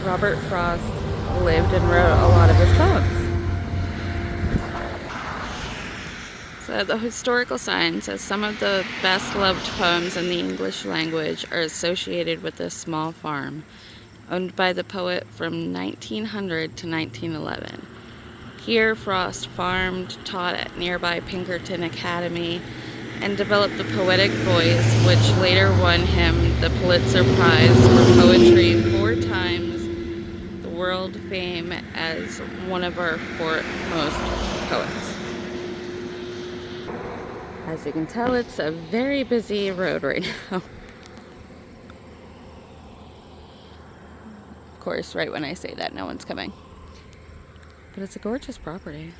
Robert Frost lived and wrote a lot of his poems. So the historical sign says some of the best loved poems in the English language are associated with this small farm, owned by the poet from 1900 to 1911. Here Frost farmed, taught at nearby Pinkerton Academy, and developed the poetic voice, which later won him the Pulitzer Prize for Poetry 4 times, the world fame as one of our foremost poets. As you can tell, it's a very busy road right now. Of course, right when I say that, no one's coming. But it's a gorgeous property.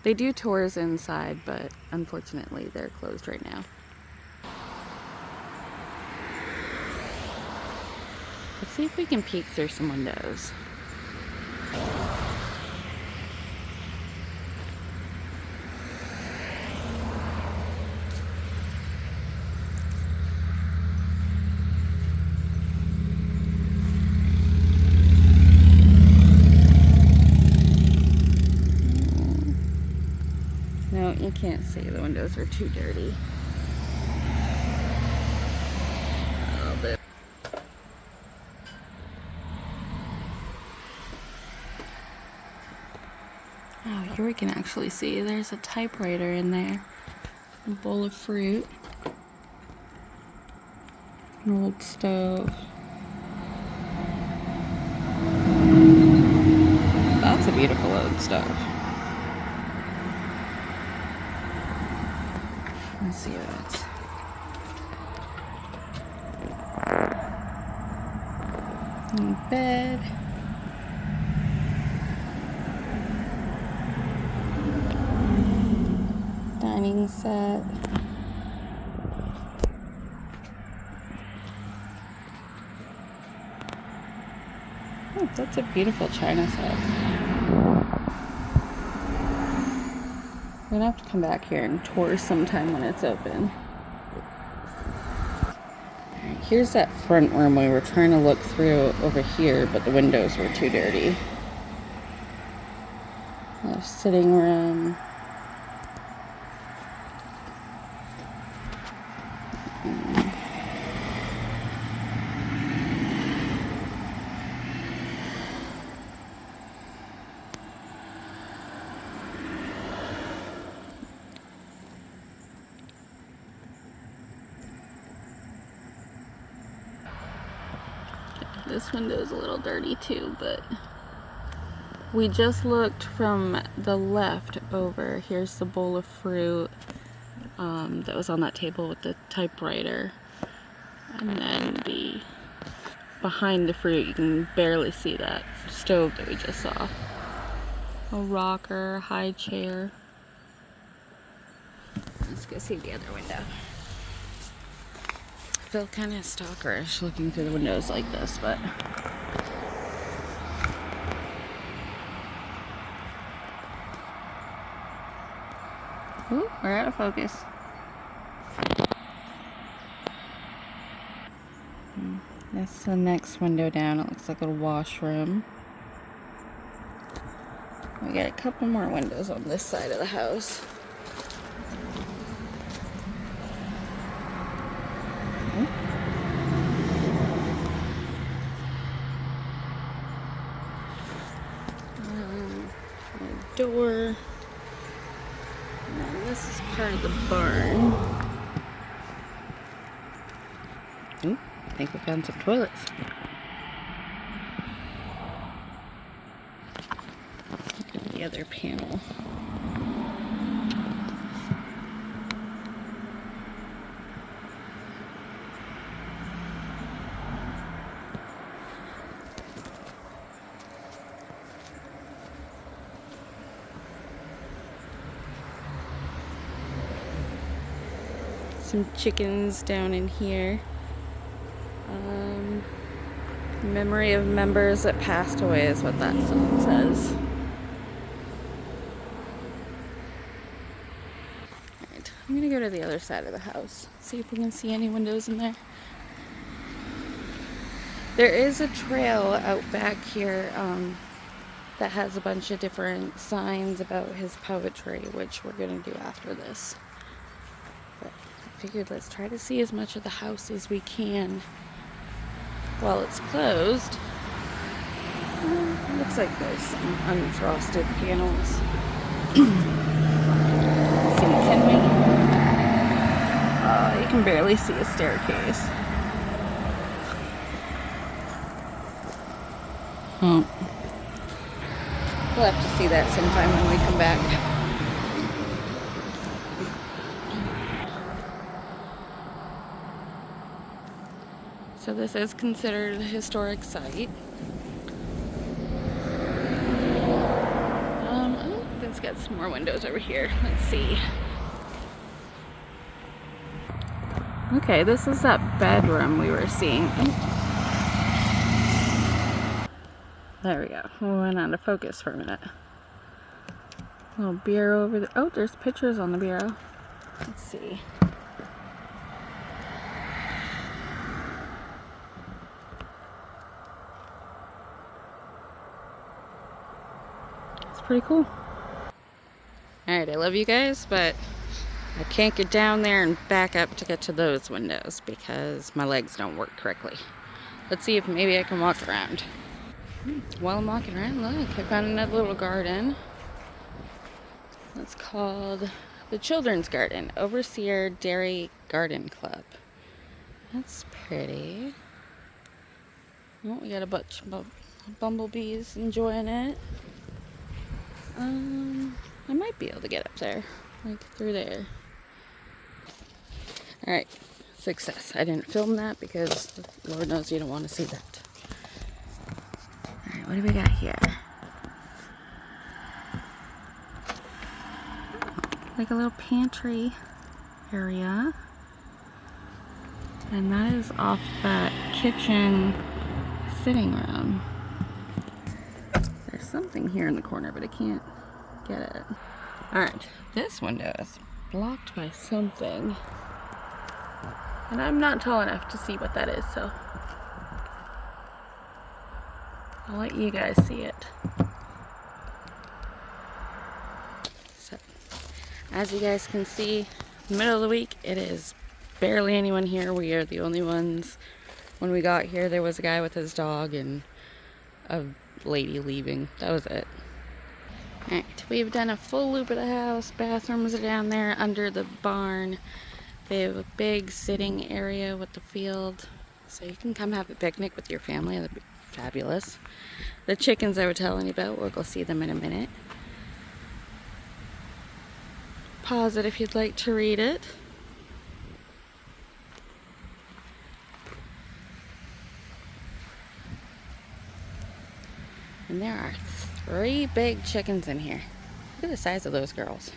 They do tours inside, but unfortunately they're closed right now. Let's see if we can peek through some windows. No, you can't see. The windows are too dirty. A little bit. Oh, here we can actually see there's a typewriter in there. A bowl of fruit. An old stove. That's a beautiful old stove. Let's see what it's. Bed. Dining set. Oh, that's a beautiful china set. We're gonna have to come back here and tour sometime when it's open. Alright, here's that front room we were trying to look through over here, but the windows were too dirty. There's sitting room. This window is a little dirty too, but we just looked from the left over. Here's the bowl of fruit that was on that table with the typewriter. And then behind the fruit, you can barely see that stove that we just saw. A rocker, high chair. Let's go see the other window. I feel kind of stalkerish looking through the windows like this, but ooh, we're out of focus. That's the next window down. It looks like a washroom. We got a couple more windows on this side of the house. Door. And then this is part of the barn. Ooh, I think we found some toilets. Look at the other panel. Some chickens down in here. Memory of members that passed away is what that sign says. Alright, I'm gonna go to the other side of the house, see if we can see any windows in there. There is a trail out back here that has a bunch of different signs about his poetry, which we're gonna do after this. But I figured let's try to see as much of the house as we can while it's closed. Looks like there's some unfrosted panels. See, can we? You can barely see a staircase. Oh. We'll have to see that sometime when we come back. So this is considered a historic site. It's got some more windows over here. Let's see. Okay, this is that bedroom we were seeing. There we go. We went out of focus for a minute. Little bureau over there. Oh, there's pictures on the bureau. Let's see. It's pretty cool. Alright, I love you guys, but I can't get down there and back up to get to those windows because my legs don't work correctly. Let's see if maybe I can walk around. While I'm walking around, look, I found another little garden. It's called the Children's Garden, Overseer Derry Garden Club. That's pretty. Oh, we got a bunch of bumblebees enjoying it. I might be able to get up there, like through there. Alright, success. I didn't film that because Lord knows you don't want to see that. Alright, what do we got here? Like a little pantry area. And that is off that kitchen sitting room. There's something here in the corner, but I can't get it. Alright, this window is blocked by something. And I'm not tall enough to see what that is, so I'll let you guys see it. So, as you guys can see, in the middle of the week, it is barely anyone here. We are the only ones. When we got here, there was a guy with his dog and a lady leaving. That was it. Alright, we've done a full loop of the house. Bathrooms are down there under the barn. They have a big sitting area with the field. So you can come have a picnic with your family. That'd be fabulous. The chickens I was telling you about, we'll go see them in a minute. Pause it if you'd like to read it. And there are 3 big chickens in here. Look at the size of those girls.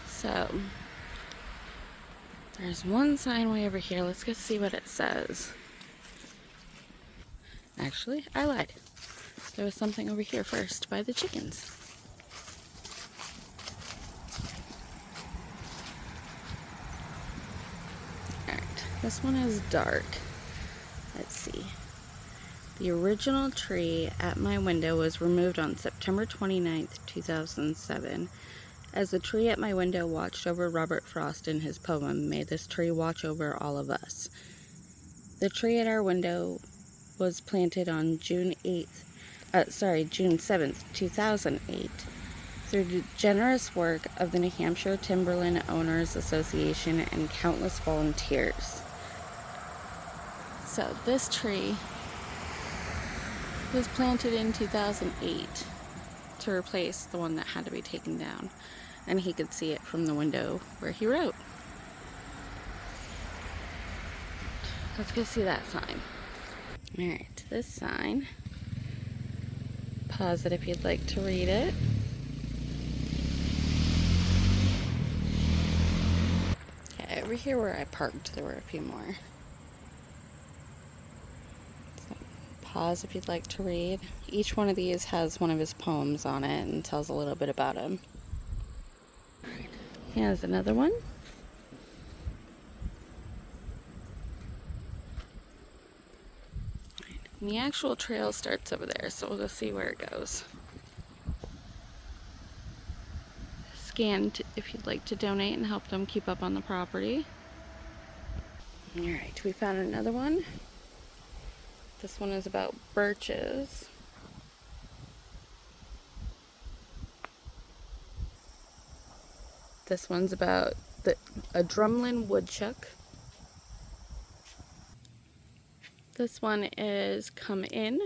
So, there's one sign way over here. Let's go see what it says. Actually, I lied. There was something over here first by the chickens. Alright, this one is dark. Let's see. The original tree at my window was removed on September 29th, 2007. As the tree at my window watched over Robert Frost in his poem, may this tree watch over all of us. The tree at our window was planted on June 7th, 2008, through the generous work of the New Hampshire Timberland Owners Association and countless volunteers. So this tree was planted in 2008 to replace the one that had to be taken down, and he could see it from the window where he wrote. Let's go see that sign. Alright, this sign. Pause it if you'd like to read it. Okay. over here where I parked, there were a few more. So, pause if you'd like to read. Each one of these has one of his poems on it and tells a little bit about him. Here's another one. And the actual trail starts over there, so we'll go see where it goes. Scan if you'd like to donate and help them keep up on the property. Alright, we found another one. This one is about birches. This one's about a drumlin woodchuck. This one is Come In.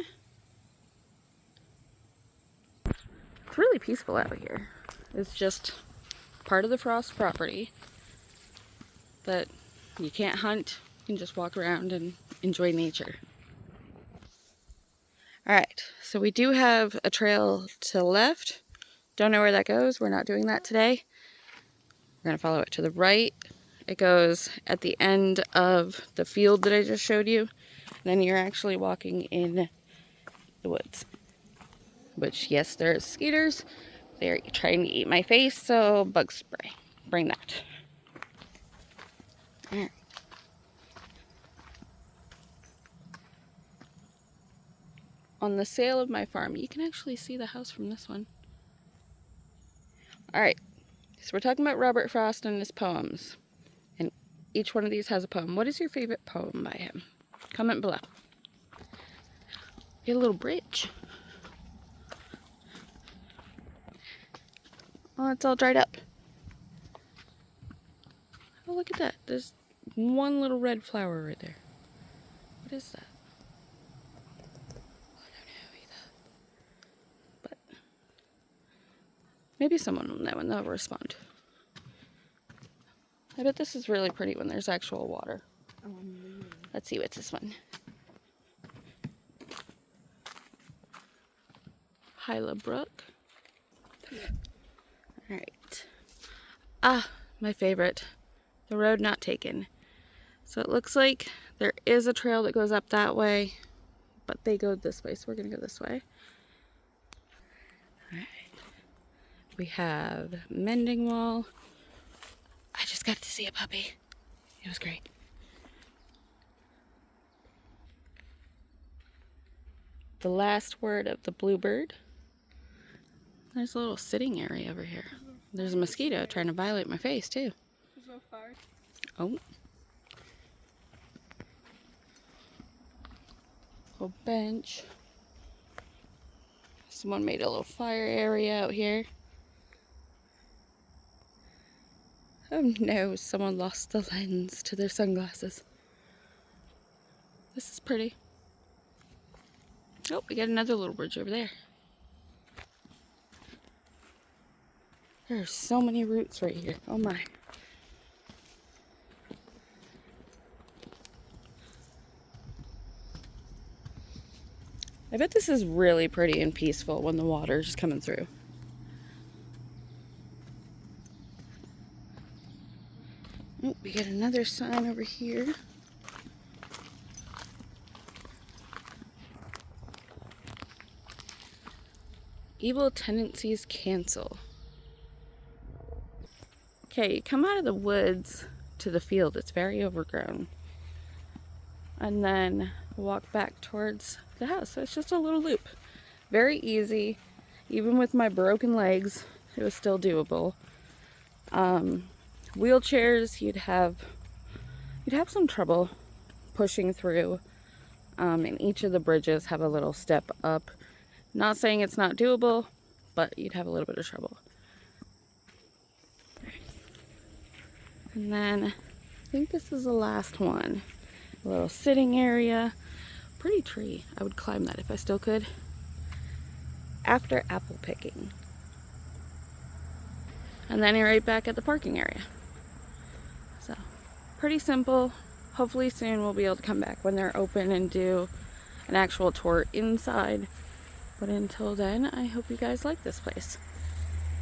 It's really peaceful out here. It's just part of the Frost property that you can't hunt. You can just walk around and enjoy nature. Alright, so we do have a trail to the left. Don't know where that goes. We're not doing that today. We're going to follow it to the right. It goes at the end of the field that I just showed you. And then you're actually walking in the woods. Which, yes, there's skeeters. They're trying to eat my face, so bug spray. Bring that. Alright. On the sale of my farm, you can actually see the house from this one. Alright, so we're talking about Robert Frost and his poems. And each one of these has a poem. What is your favorite poem by him? Comment below. Get a little bridge. Oh, it's all dried up. Oh, look at that. There's one little red flower right there. What is that? I don't know either. But maybe someone will know and they'll respond. I bet this is really pretty when there's actual water. Let's see, what's this one? Hyla Brook. Alright. Ah, my favorite. The Road Not Taken. So it looks like there is a trail that goes up that way, but they go this way, so we're going to go this way. Alright. We have Mending Wall. I just got to see a puppy. It was great. The Last Word of the Bluebird. There's a little sitting area over here. There's a mosquito trying to violate my face, too. Oh. A bench. Someone made a little fire area out here. Oh no, someone lost the lens to their sunglasses. This is pretty. Oh, we got another little bridge over there. There are so many roots right here. Oh my. I bet this is really pretty and peaceful when the water's just coming through. Oh, we got another sign over here. Evil tendencies cancel. Okay, you come out of the woods to the field. It's very overgrown. And then walk back towards the house. So it's just a little loop. Very easy. Even with my broken legs, it was still doable. Wheelchairs, you'd have some trouble pushing through. And each of the bridges have a little step up. Not saying it's not doable, but you'd have a little bit of trouble. And then I think this is the last one. A little sitting area. Pretty tree. I would climb that if I still could. After apple picking. And then you're right back at the parking area. So, pretty simple. Hopefully soon we'll be able to come back when they're open and do an actual tour inside. But until then, I hope you guys like this place.